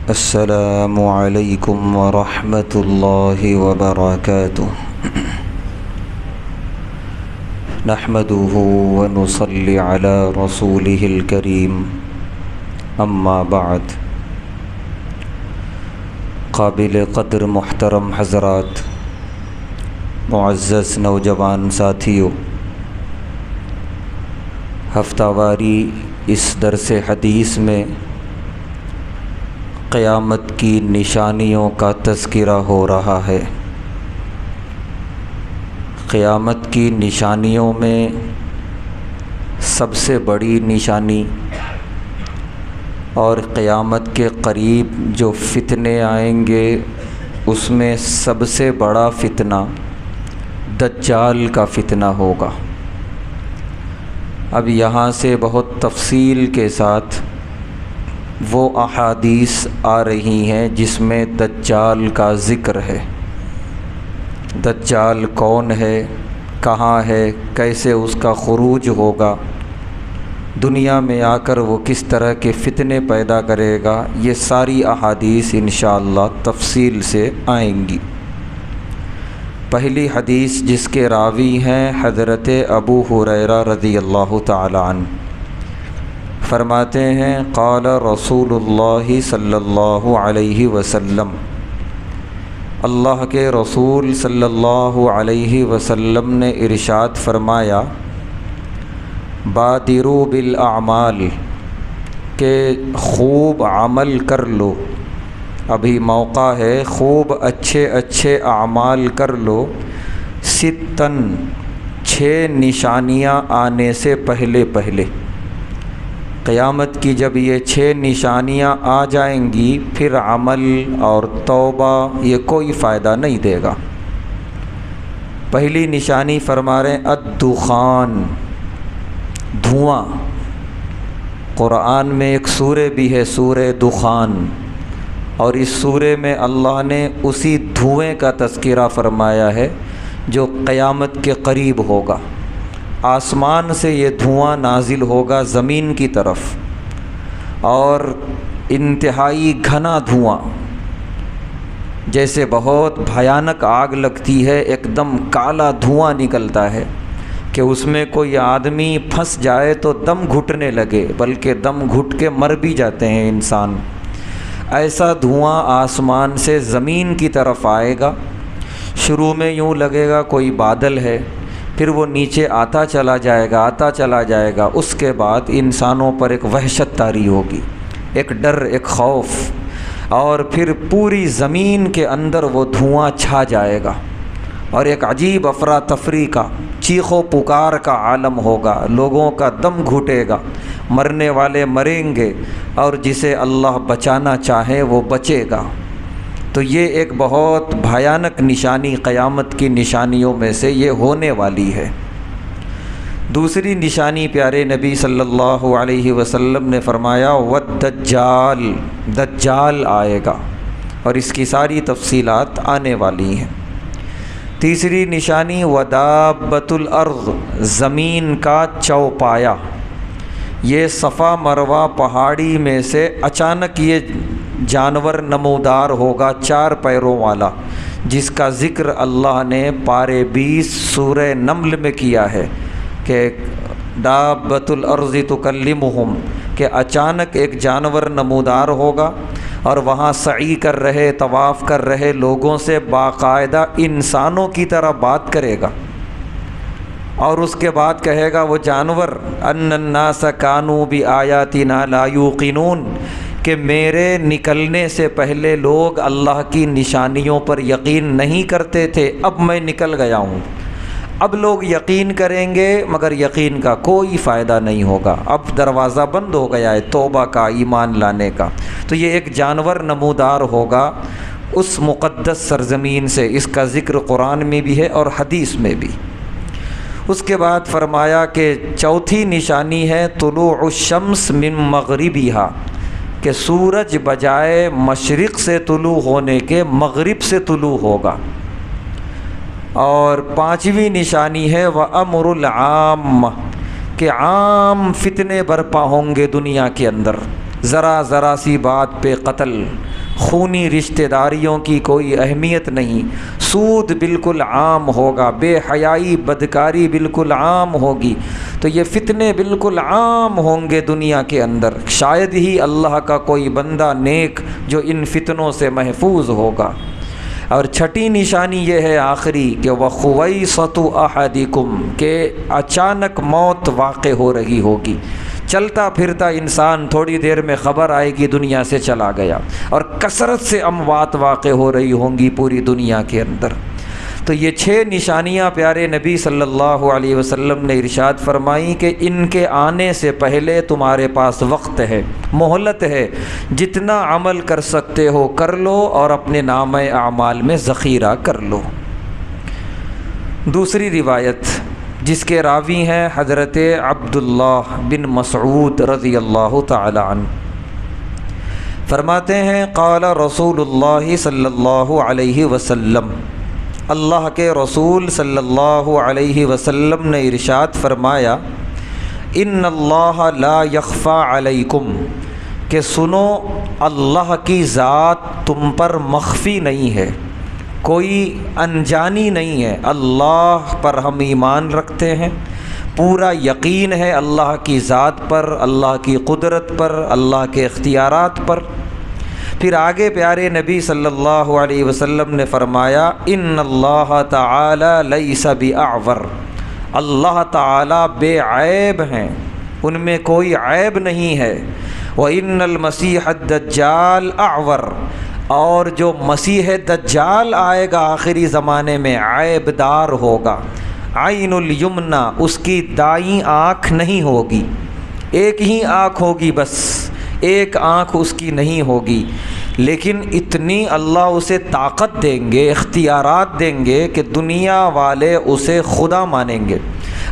السلام علیکم ورحمۃ اللہ وبرکاتہ نحمده ونصلی علی رسولہ الکریم اما بعد قابل قدر محترم حضرات، معزز نوجوان ساتھیوں، ہفتہ واری اس درس حدیث میں قیامت کی نشانیوں کا تذکرہ ہو رہا ہے۔ قیامت کی نشانیوں میں سب سے بڑی نشانی اور قیامت کے قریب جو فتنے آئیں گے اس میں سب سے بڑا فتنہ دجال کا فتنہ ہوگا۔ اب یہاں سے بہت تفصیل کے ساتھ وہ احادیث آ رہی ہیں جس میں دجال کا ذکر ہے۔ دجال کون ہے، کہاں ہے، کیسے اس کا خروج ہوگا، دنیا میں آ کر وہ کس طرح کے فتنے پیدا کرے گا، یہ ساری احادیث انشاءاللہ تفصیل سے آئیں گی۔ پہلی حدیث جس کے راوی ہیں حضرت ابو ہریرہ رضی اللہ تعالی عنہ، فرماتے ہیں قال رسول اللہ صلی اللہ علیہ وسلم، اللہ کے رسول صلی اللہ علیہ وسلم نے ارشاد فرمایا، بادروا بالاعمال، کہ خوب عمل کر لو، ابھی موقع ہے، خوب اچھے اچھے اعمال کر لو، ستن، 6 نشانیاں آنے سے پہلے پہلے۔ قیامت کی جب یہ 6 نشانیاں آ جائیں گی پھر عمل اور توبہ یہ کوئی فائدہ نہیں دے گا۔ پہلی نشانی فرما رہے ہیں الدخان، دھواں۔ قرآن میں ایک سورہ بھی ہے سورہ دخان، اور اس سورہ میں اللہ نے اسی دھوئیں کا تذکرہ فرمایا ہے جو قیامت کے قریب ہوگا۔ آسمان سے یہ دھواں نازل ہوگا زمین کی طرف، اور انتہائی گھنا دھواں، جیسے بہت بھیانک آگ لگتی ہے، ایک دم کالا دھواں نکلتا ہے کہ اس میں کوئی آدمی پھنس جائے تو دم گھٹنے لگے، بلکہ دم گھٹ کے مر بھی جاتے ہیں انسان۔ ایسا دھواں آسمان سے زمین کی طرف آئے گا۔ شروع میں یوں لگے گا کوئی بادل ہے، پھر وہ نیچے آتا چلا جائے گا، آتا چلا جائے گا، اس کے بعد انسانوں پر ایک وحشت طاری ہوگی، ایک ڈر، ایک خوف، اور پھر پوری زمین کے اندر وہ دھواں چھا جائے گا، اور ایک عجیب افراتفری کا، چیخ و پکار کا عالم ہوگا، لوگوں کا دم گھٹے گا، مرنے والے مریں گے، اور جسے اللہ بچانا چاہے وہ بچے گا۔ تو یہ ایک بہت بھیانک نشانی قیامت کی نشانیوں میں سے یہ ہونے والی ہے۔ دوسری نشانی پیارے نبی صلی اللہ علیہ وسلم نے فرمایا والدجال، دجال آئے گا، اور اس کی ساری تفصیلات آنے والی ہیں۔ تیسری نشانی ودابۃ الارض، زمین کا چوپایا۔ یہ صفا مروہ پہاڑی میں سے اچانک یہ جانور نمودار ہوگا 4 پیروں والا، جس کا ذکر اللہ نے پارے 20 سورہ نمل میں کیا ہے کہ دابۃ الارض تکلمہم، کہ اچانک ایک جانور نمودار ہوگا اور وہاں سعی کر رہے، طواف کر رہے لوگوں سے باقاعدہ انسانوں کی طرح بات کرے گا، اور اس کے بعد کہے گا وہ جانور ان الناس کانوا بآیاتنا لا یوقنون، کہ میرے نکلنے سے پہلے لوگ اللہ کی نشانیوں پر یقین نہیں کرتے تھے، اب میں نکل گیا ہوں، اب لوگ یقین کریں گے مگر یقین کا کوئی فائدہ نہیں ہوگا، اب دروازہ بند ہو گیا ہے توبہ کا، ایمان لانے کا۔ تو یہ ایک جانور نمودار ہوگا اس مقدس سرزمین سے، اس کا ذکر قرآن میں بھی ہے اور حدیث میں بھی۔ اس کے بعد فرمایا کہ چوتھی نشانی ہے طلوع الشمس من مغربہا، کہ سورج بجائے مشرق سے طلوع ہونے کے مغرب سے طلوع ہوگا۔ اور 5ویں نشانی ہے وَأَمْرُ الْعَامَّةِ، کہ عام فتنے برپا ہوں گے دنیا کے اندر، ذرا ذرا سی بات پہ قتل، خونی رشتہ داریوں کی کوئی اہمیت نہیں، سود بالکل عام ہوگا، بے حیائی بدکاری بالکل عام ہوگی، تو یہ فتنے بالکل عام ہوں گے دنیا کے اندر۔ شاید ہی اللہ کا کوئی بندہ نیک جو ان فتنوں سے محفوظ ہوگا۔ اور چھٹی نشانی یہ ہے آخری کہ وَخُوَيْصَةُ أَحَدِكُمْ، کہ اچانک موت واقع ہو رہی ہوگی۔ چلتا پھرتا انسان تھوڑی دیر میں خبر آئے گی دنیا سے چلا گیا، اور کثرت سے اموات واقع ہو رہی ہوں گی پوری دنیا کے اندر۔ تو یہ 6 نشانیاں پیارے نبی صلی اللہ علیہ وسلم نے ارشاد فرمائی کہ ان کے آنے سے پہلے تمہارے پاس وقت ہے، مہلت ہے، جتنا عمل کر سکتے ہو کر لو اور اپنے نامہ اعمال میں ذخیرہ کر لو۔ دوسری روایت جس کے راوی ہیں حضرت عبداللہ بن مسعود رضی اللہ تعالی عنہ، فرماتے ہیں قال رسول اللہ صلی اللہ علیہ وسلم، اللہ کے رسول صلی اللہ علیہ وسلم نے ارشاد فرمایا ان اللہ لا یخفی علیکم، کہ سنو اللہ کی ذات تم پر مخفی نہیں ہے، کوئی انجانی نہیں ہے۔ اللہ پر ہم ایمان رکھتے ہیں، پورا یقین ہے اللہ کی ذات پر، اللہ کی قدرت پر، اللہ کے اختیارات پر۔ پھر آگے پیارے نبی صلی اللہ علیہ وسلم نے فرمایا ان اللہ تعالی لیس باعور، اللہ تعالی بے عیب ہیں، ان میں کوئی عیب نہیں ہے۔ وَإِنَّ الْمَسِيحَ الدَّجَّالَ أَعْوَرُ، اور جو مسیح دجال آئے گا آخری زمانے میں عیب دار ہوگا۔ عین الیمنا، اس کی دائیں آنکھ نہیں ہوگی، ایک ہی آنکھ ہوگی، بس ایک آنکھ اس کی نہیں ہوگی، لیکن اتنی اللہ اسے طاقت دیں گے، اختیارات دیں گے کہ دنیا والے اسے خدا مانیں گے۔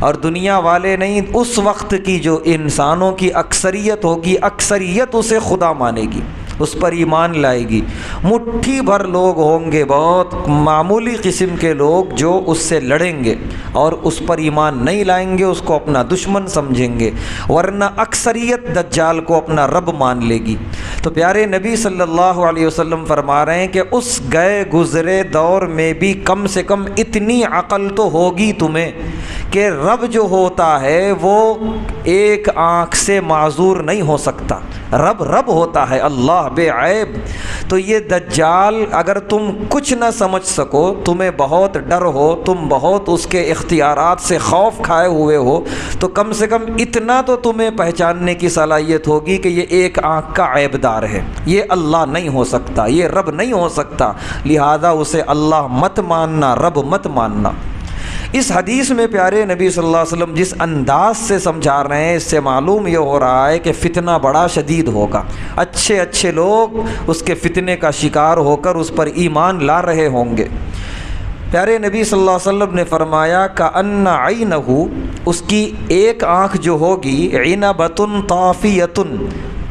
اور دنیا والے نہیں، اس وقت کی جو انسانوں کی اکثریت ہوگی، اکثریت اسے خدا مانے گی، اس پر ایمان لائے گی۔ مٹھی بھر لوگ ہوں گے، بہت معمولی قسم کے لوگ جو اس سے لڑیں گے اور اس پر ایمان نہیں لائیں گے، اس کو اپنا دشمن سمجھیں گے، ورنہ اکثریت دجال کو اپنا رب مان لے گی۔ تو پیارے نبی صلی اللہ علیہ وسلم فرما رہے ہیں کہ اس گئے گزرے دور میں بھی کم سے کم اتنی عقل تو ہوگی تمہیں کہ رب جو ہوتا ہے وہ ایک آنکھ سے معذور نہیں ہو سکتا، رب رب ہوتا ہے، اللہ بے عیب۔ تو یہ دجال اگر تم کچھ نہ سمجھ سکو، تمہیں بہت ڈر ہو، تم بہت اس کے اختیارات سے خوف کھائے ہوئے ہو، تو کم سے کم اتنا تو تمہیں پہچاننے کی صلاحیت ہوگی کہ یہ ایک آنکھ کا عیب دار ہے، یہ اللہ نہیں ہو سکتا، یہ رب نہیں ہو سکتا، لہذا اسے اللہ مت ماننا، رب مت ماننا۔ اس حدیث میں پیارے نبی صلی اللہ علیہ وسلم جس انداز سے سمجھا رہے ہیں، اس سے معلوم یہ ہو رہا ہے کہ فتنہ بڑا شدید ہوگا، اچھے اچھے لوگ اس کے فتنے کا شکار ہو کر اس پر ایمان لا رہے ہوں گے۔ پیارے نبی صلی اللہ علیہ وسلم نے فرمایا کأن عینہ، اس کی ایک آنکھ جو ہوگی، عنبۃ طافیۃ،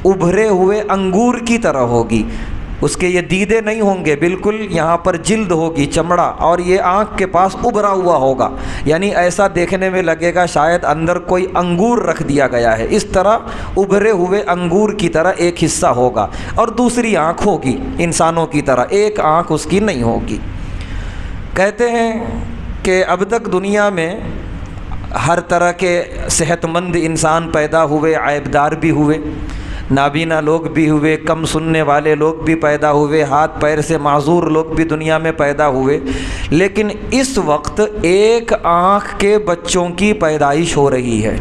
ابھرے ہوئے انگور کی طرح ہوگی، اس کے یہ دیدے نہیں ہوں گے، بالکل یہاں پر جلد ہوگی، چمڑا، اور یہ آنکھ کے پاس ابھرا ہوا ہوگا، یعنی ایسا دیکھنے میں لگے گا شاید اندر کوئی انگور رکھ دیا گیا ہے، اس طرح ابھرے ہوئے انگور کی طرح ایک حصہ ہوگا، اور دوسری آنکھ ہوگی انسانوں کی طرح، ایک آنکھ اس کی نہیں ہوگی۔ کہتے ہیں کہ اب تک دنیا میں ہر طرح کے صحت مند انسان پیدا ہوئے، عیبدار بھی ہوئے، نابینا لوگ بھی ہوئے، کم سننے والے لوگ بھی پیدا ہوئے، ہاتھ پیر سے معذور لوگ بھی دنیا میں پیدا ہوئے، لیکن اس وقت ایک آنکھ کے بچوں کی پیدائش ہو رہی ہے،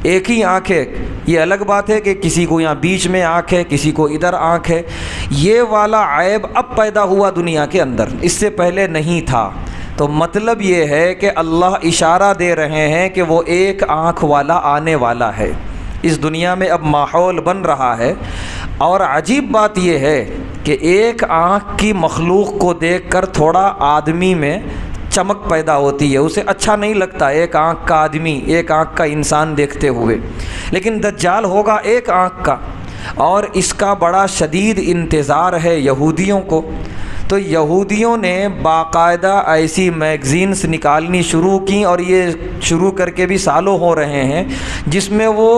ایک ہی آنکھ ہے۔ یہ الگ بات ہے کہ کسی کو یہاں بیچ میں آنکھ ہے، کسی کو ادھر آنکھ ہے، یہ والا عیب اب پیدا ہوا دنیا کے اندر، اس سے پہلے نہیں تھا۔ تو مطلب یہ ہے کہ اللہ اشارہ دے رہے ہیں کہ وہ ایک آنکھ والا آنے والا ہے، اس دنیا میں اب ماحول بن رہا ہے۔ اور عجیب بات یہ ہے کہ ایک آنکھ کی مخلوق کو دیکھ کر تھوڑا آدمی میں چمک پیدا ہوتی ہے، اسے اچھا نہیں لگتا ایک آنکھ کا آدمی، ایک آنکھ کا انسان دیکھتے ہوئے، لیکن دجال ہوگا ایک آنکھ کا، اور اس کا بڑا شدید انتظار ہے یہودیوں کو۔ تو یہودیوں نے باقاعدہ ایسی میگزینز نکالنی شروع کی، اور یہ شروع کر کے بھی سالوں ہو رہے ہیں، جس میں وہ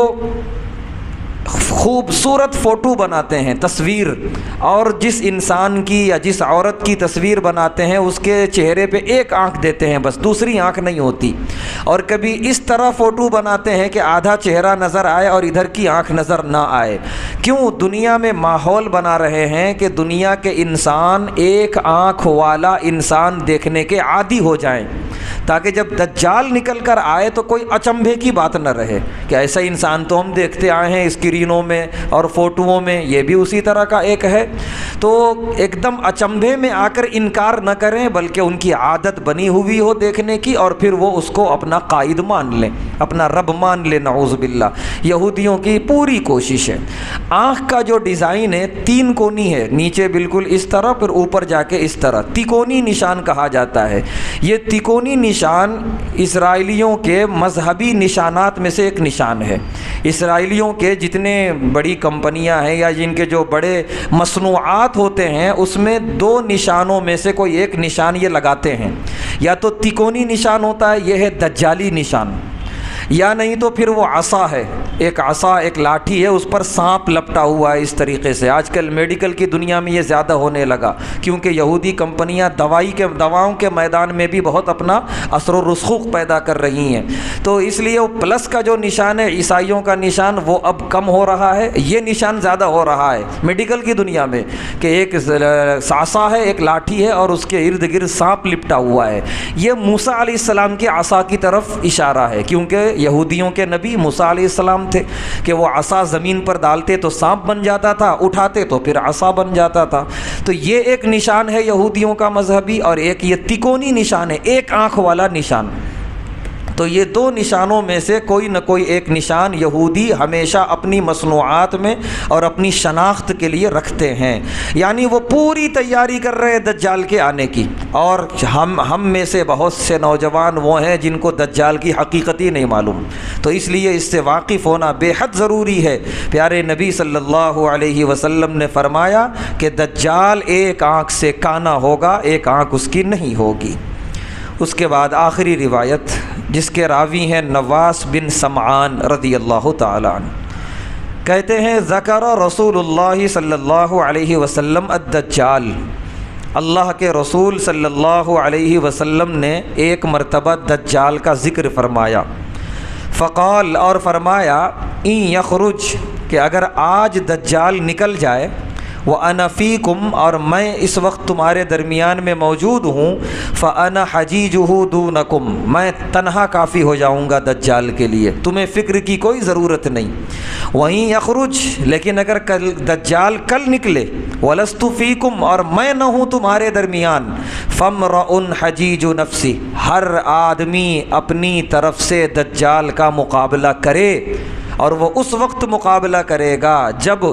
خوبصورت فوٹو بناتے ہیں، تصویر، اور جس انسان کی یا جس عورت کی تصویر بناتے ہیں اس کے چہرے پہ ایک آنکھ دیتے ہیں، بس دوسری آنکھ نہیں ہوتی، اور کبھی اس طرح فوٹو بناتے ہیں کہ آدھا چہرہ نظر آئے اور ادھر کی آنکھ نظر نہ آئے۔ کیوں؟ دنیا میں ماحول بنا رہے ہیں کہ دنیا کے انسان ایک آنکھ والا انسان دیکھنے کے عادی ہو جائیں، تاکہ جب دجال نکل کر آئے تو کوئی اچنبھے کی بات نہ رہے کہ ایسا انسان تو ہم دیکھتے آئے ہیں اسکرینوں میں اور فوٹوؤں میں، یہ بھی اسی طرح کا ایک ہے۔ تو ایک دم اچنبھے میں آ کر انکار نہ کریں، بلکہ ان کی عادت بنی ہوئی ہو دیکھنے کی، اور پھر وہ اس کو اپنا قائد مان لیں، اپنا رب مان لیں، نعوذ باللہ۔ یہودیوں کی پوری کوشش ہے۔ آنکھ کا جو ڈیزائن ہے 3 کونی ہے، نیچے بالکل اس طرح، پھر اوپر جا کے اس طرح، تکونی نشان کہا جاتا ہے۔ یہ تکونی نشان اسرائیلیوں کے مذہبی نشانات میں سے ایک نشان ہے۔ اسرائیلیوں کے جتنے بڑی کمپنیاں ہیں یا جن کے جو بڑے مصنوعات ہوتے ہیں، اس میں 2 نشانوں میں سے کوئی ایک نشان یہ لگاتے ہیں، یا تو تکونی نشان ہوتا ہے، یہ ہے دجالی نشان، یا نہیں تو پھر وہ عصا ہے، ایک عصا، ایک لاٹھی ہے، اس پر سانپ لپٹا ہوا ہے اس طریقے سے۔ آج کل میڈیکل کی دنیا میں یہ زیادہ ہونے لگا، کیونکہ یہودی کمپنیاں دواؤں کے میدان میں بھی بہت اپنا اثر و رسوخ پیدا کر رہی ہیں، تو اس لیے وہ پلس کا جو نشان ہے عیسائیوں کا نشان، وہ اب کم ہو رہا ہے، یہ نشان زیادہ ہو رہا ہے میڈیکل کی دنیا میں، کہ ایک عصا ہے، ایک لاٹھی ہے، اور اس کے ارد گرد سانپ لپٹا ہوا ہے۔ یہ موسیٰ علیہ السلام کے عصا کی طرف اشارہ ہے، کیونکہ یہودیوں کے نبی موسیٰ علیہ السلام تھے کہ وہ عصا زمین پر ڈالتے تو سانپ بن جاتا تھا، اٹھاتے تو پھر عصا بن جاتا تھا۔ تو یہ ایک نشان ہے یہودیوں کا مذہبی، اور ایک یہ تکونی نشان ہے، ایک آنکھ والا نشان۔ تو یہ 2 نشانوں میں سے کوئی نہ کوئی ایک نشان یہودی ہمیشہ اپنی مصنوعات میں اور اپنی شناخت کے لیے رکھتے ہیں، یعنی وہ پوری تیاری کر رہے ہیں دجال کے آنے کی۔ اور ہم میں سے بہت سے نوجوان وہ ہیں جن کو دجال کی حقیقت ہی نہیں معلوم، تو اس لیے اس سے واقف ہونا بے حد ضروری ہے۔ پیارے نبی صلی اللہ علیہ وسلم نے فرمایا کہ دجال ایک آنکھ سے کانا ہوگا، ایک آنکھ اس کی نہیں ہوگی۔ اس کے بعد آخری روایت، جس کے راوی ہیں نواس بن سمعان رضی اللہ تعالی عنہ، کہتے ہیں ذکر رسول اللہ صلی اللہ علیہ وسلم الدجال، اللہ کے رسول صلی اللہ علیہ وسلم نے ایک مرتبہ دجال کا ذکر فرمایا، فقال، اور فرمایا، ان یخرج، کہ اگر آج دجال نکل جائے، وَأَنَا فِيكُمْ، اور میں اس وقت تمہارے درمیان میں موجود ہوں، فَأَنَا حَجِيجُهُ دُونَكُمْ، میں تنہا کافی ہو جاؤں گا دجال کے لیے، تمہیں فکر کی کوئی ضرورت نہیں۔ وہیں یخرج، لیکن اگر دجال کل نکلے، وَلَسْتُ فِيكُمْ، اور میں نہ ہوں تمہارے درمیان، فَامْرَؤٌ حَجِيجُ نَفْسِ، ہر آدمی اپنی طرف سے دجال کا مقابلہ کرے، اور وہ اس وقت مقابلہ کرے گا جب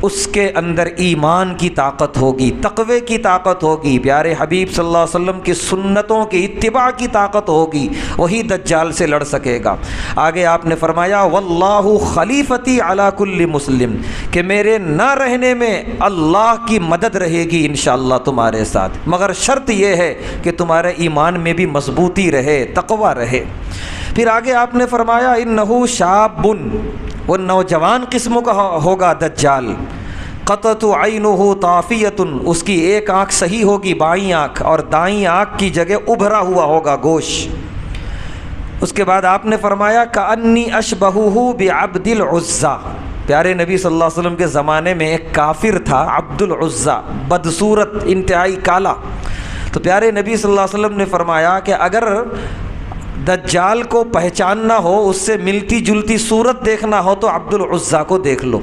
اس کے اندر ایمان کی طاقت ہوگی، تقوی کی طاقت ہوگی، پیارے حبیب صلی اللہ علیہ وسلم کی سنتوں کی اتباع کی طاقت ہوگی، وہی دجال سے لڑ سکے گا۔ آگے آپ نے فرمایا واللہ خلیفتی علی کل مسلم، کہ میرے نہ رہنے میں اللہ کی مدد رہے گی انشاءاللہ تمہارے ساتھ، مگر شرط یہ ہے کہ تمہارے ایمان میں بھی مضبوطی رہے، تقوی رہے۔ پھر آگے آپ نے فرمایا انہو شاب، وہ نوجوان قسم کا ہوگا دجال، قطۃ عینہ طافیۃ، اس کی ایک آنکھ صحیح ہوگی، بائیں آنکھ، اور دائیں آنکھ کی جگہ ابھرا ہوا ہوگا گوشت۔ اس کے بعد آپ نے فرمایا کأنی اشبہہ بعبد العزیٰ، پیارے نبی صلی اللہ علیہ وسلم کے زمانے میں ایک کافر تھا عبد العزیٰ، بدصورت، انتہائی کالا، تو پیارے نبی صلی اللہ علیہ وسلم نے فرمایا کہ اگر دجال کو پہچاننا ہو، اس سے ملتی جلتی صورت دیکھنا ہو تو عبد العزیٰ کو دیکھ لو،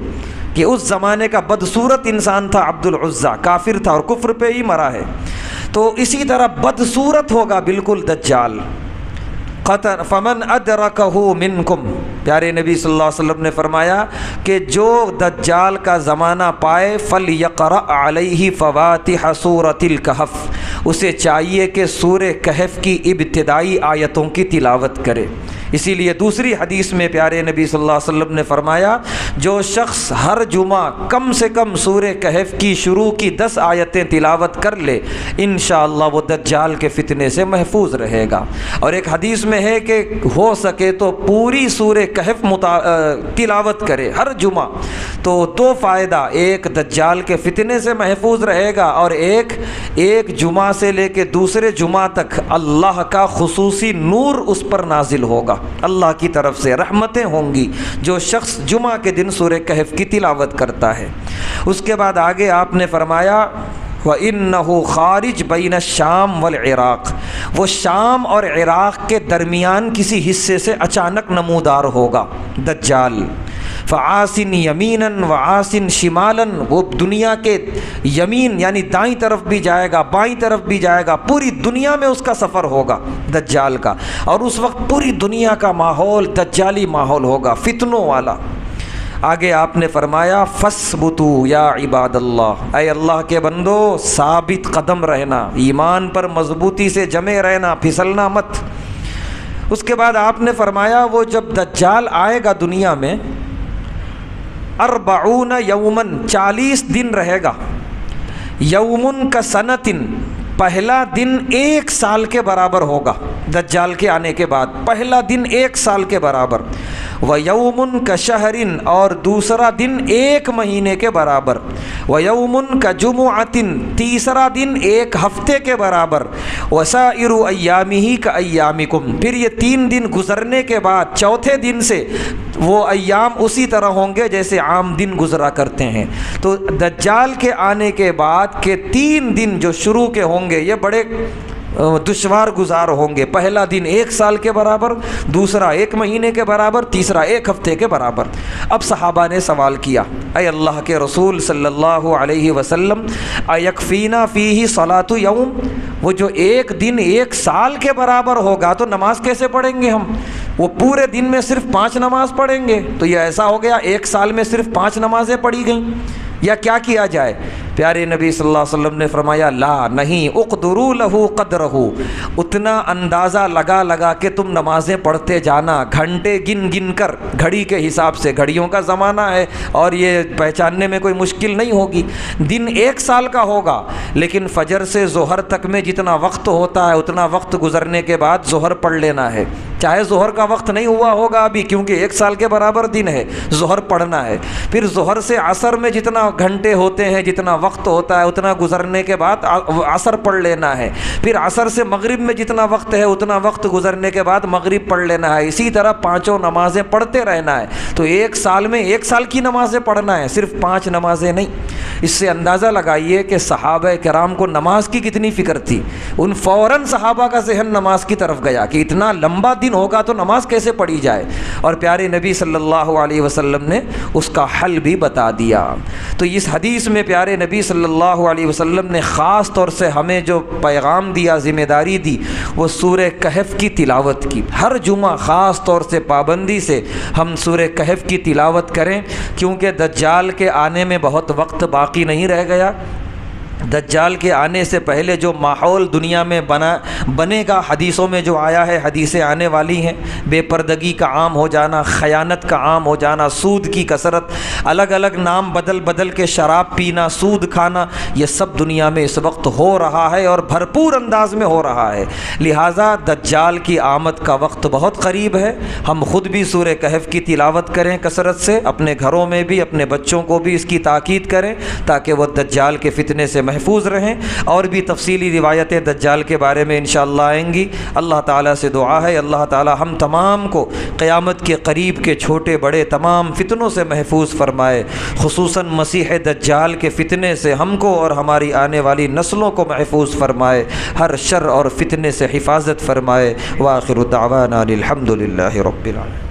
کہ اس زمانے کا بدصورت انسان تھا عبد العزیٰ، کافر تھا اور کفر پہ ہی مرا ہے، تو اسی طرح بدصورت ہوگا بالکل دجال۔ فمن ادرکہ منکم، پیارے نبی صلی اللہ علیہ وسلم نے فرمایا کہ جو دجال کا زمانہ پائے فلیقرأ علیہ فواتح سورۃ الکہف، اسے چاہیے کہ سورہ کہف کی ابتدائی آیتوں کی تلاوت کرے، اسی لیے دوسری حدیث میں پیارے نبی صلی اللہ علیہ وسلم نے فرمایا جو شخص ہر جمعہ کم سے کم سورہ کہف کی شروع کی 10 آیتیں تلاوت کر لے انشاءاللہ وہ دجال کے فتنے سے محفوظ رہے گا۔ اور ایک حدیث میں ہے کہ ہو سکے تو پوری سورہ کہف تلاوت کرے ہر جمعہ، تو 2 فائدہ، ایک دجال کے فتنے سے محفوظ رہے گا، اور ایک جمعہ سے لے کے دوسرے جمعہ تک اللہ کا خصوصی نور اس پر نازل ہوگا، اللہ کی طرف سے رحمتیں ہوں گی جو شخص جمعہ کے دن سورہ کہف کی تلاوت کرتا ہے۔ اس کے بعد آگے آپ نے فرمایا وَإِنَّهُ خارج بین الشام والعراق، وہ شام اور عراق کے درمیان کسی حصے سے اچانک نمودار ہوگا دجال۔ فعاسن یمیناً وعاسن شمالاً، وہ دنیا کے یمین یعنی دائیں طرف بھی جائے گا، بائیں طرف بھی جائے گا، پوری دنیا میں اس کا سفر ہوگا دجال کا، اور اس وقت پوری دنیا کا ماحول دجالی ماحول ہوگا، فتنوں والا۔ آگے آپ نے فرمایا فَاثْبُتُوا یا عباد اللہ، اے اللہ کے بندو ثابت قدم رہنا، ایمان پر مضبوطی سے جمے رہنا، پھسلنا مت۔ اس کے بعد آپ نے فرمایا وہ جب دجال آئے گا دنیا میں 40 یومن، 40 دن رہے گا، یومن کا سنتن، پہلا دن 1 سال کے برابر ہوگا دجال کے آنے کے بعد، پہلا دن 1 سال کے برابر، وَيَوْمٌ كَشَهْرٍ، اور دوسرا دن 1 مہینے کے برابر، وَيَوْمٌ كَجُمُعَةٍ، تیسرا دن 1 ہفتے کے برابر، وَسَائِرُ أَيَّامِهِ كَأَيَّامِكُمْ، پھر یہ 3 دن گزرنے کے بعد چوتھے دن سے وہ ایام اسی طرح ہوں گے جیسے عام دن گزرا کرتے ہیں۔ تو دجال کے آنے کے بعد کے 3 دن جو شروع کے ہوں گے یہ بڑے دشوار گزار ہوں گے، پہلا دن 1 سال کے برابر، دوسرا 1 مہینے کے برابر، تیسرا 1 ہفتے کے برابر۔ اب صحابہ نے سوال کیا اے اللہ کے رسول صلی اللہ علیہ وسلم ایکفینا فیہ صلاۃ یوم، وہ جو 1 دن 1 سال کے برابر ہوگا تو نماز کیسے پڑھیں گے ہم؟ وہ پورے دن میں صرف 5 نماز پڑھیں گے، تو یہ ایسا ہو گیا 1 سال میں صرف 5 نمازیں پڑھی گئیں، یا کیا کیا جائے؟ پیارے نبی صلی اللہ علیہ وسلم نے فرمایا لا، نہیں، اقدروا لہ قدرہ، اتنا اندازہ لگا کے تم نمازیں پڑھتے جانا، گھنٹے گن گن کر، گھڑی کے حساب سے، گھڑیوں کا زمانہ ہے اور یہ پہچاننے میں کوئی مشکل نہیں ہوگی۔ دن 1 سال کا ہوگا لیکن فجر سے ظہر تک میں جتنا وقت ہوتا ہے اتنا وقت گزرنے کے بعد ظہر پڑھ لینا ہے، چاہے ظہر کا وقت نہیں ہوا ہوگا ابھی، کیونکہ 1 سال کے برابر دن ہے، ظہر پڑھنا ہے۔ پھر ظہر سے عصر میں جتنا گھنٹے ہوتے ہیں، جتنا وقت ہوتا ہے، اتنا گزرنے کے بعد عصر پڑھ لینا ہے۔ پھر عصر سے مغرب میں جتنا وقت ہے اتنا وقت گزرنے کے بعد مغرب پڑھ لینا ہے، اسی طرح 5 نمازیں پڑھتے رہنا ہے۔ تو 1 سال میں 1 سال کی نمازیں پڑھنا ہے، صرف 5 نمازیں نہیں۔ اس سے اندازہ لگائیے کہ صحابہ کرام کو نماز کی کتنی فکر تھی، ان فوراً صحابہ کا ذہن نماز کی طرف گیا کہ اتنا لمبا دن ہوگا تو نماز کیسے پڑھی جائے، اور پیارے نبی صلی اللہ علیہ وسلم نے اس کا حل بھی بتا دیا۔ تو اس حدیث میں پیارے نبی صلی اللہ علیہ وسلم نے خاص طور سے ہمیں جو پیغام دیا، ذمہ داری دی، وہ سورہ کہف کی تلاوت کی۔ ہر جمعہ خاص طور سے پابندی سے ہم سورہ کہف کی تلاوت کریں، کیونکہ دجال کے آنے میں بہت وقت باقی نہیں رہ گیا۔ دجال کے آنے سے پہلے جو ماحول دنیا میں بنے گا، حدیثوں میں جو آیا ہے، حدیثیں آنے والی ہیں، بے پردگی کا عام ہو جانا، خیانت کا عام ہو جانا، سود کی کثرت، الگ الگ نام بدل کے شراب پینا، سود کھانا، یہ سب دنیا میں اس وقت ہو رہا ہے اور بھرپور انداز میں ہو رہا ہے۔ لہٰذا دجال کی آمد کا وقت بہت قریب ہے۔ ہم خود بھی سورہ کہف کی تلاوت کریں کثرت سے، اپنے گھروں میں بھی، اپنے بچوں کو بھی اس کی تاکید کریں تاکہ وہ دجال کے فتنے سے محفوظ رہیں۔ اور بھی تفصیلی روایتیں دجال کے بارے میں انشاءاللہ آئیں گی۔ اللہ تعالیٰ سے دعا ہے اللہ تعالیٰ ہم تمام کو قیامت کے قریب کے چھوٹے بڑے تمام فتنوں سے محفوظ فرمائے، خصوصاً مسیح دجال کے فتنے سے ہم کو اور ہماری آنے والی نسلوں کو محفوظ فرمائے، ہر شر اور فتنے سے حفاظت فرمائے۔ وآخر دعوانا الحمد للہ رب العالمین۔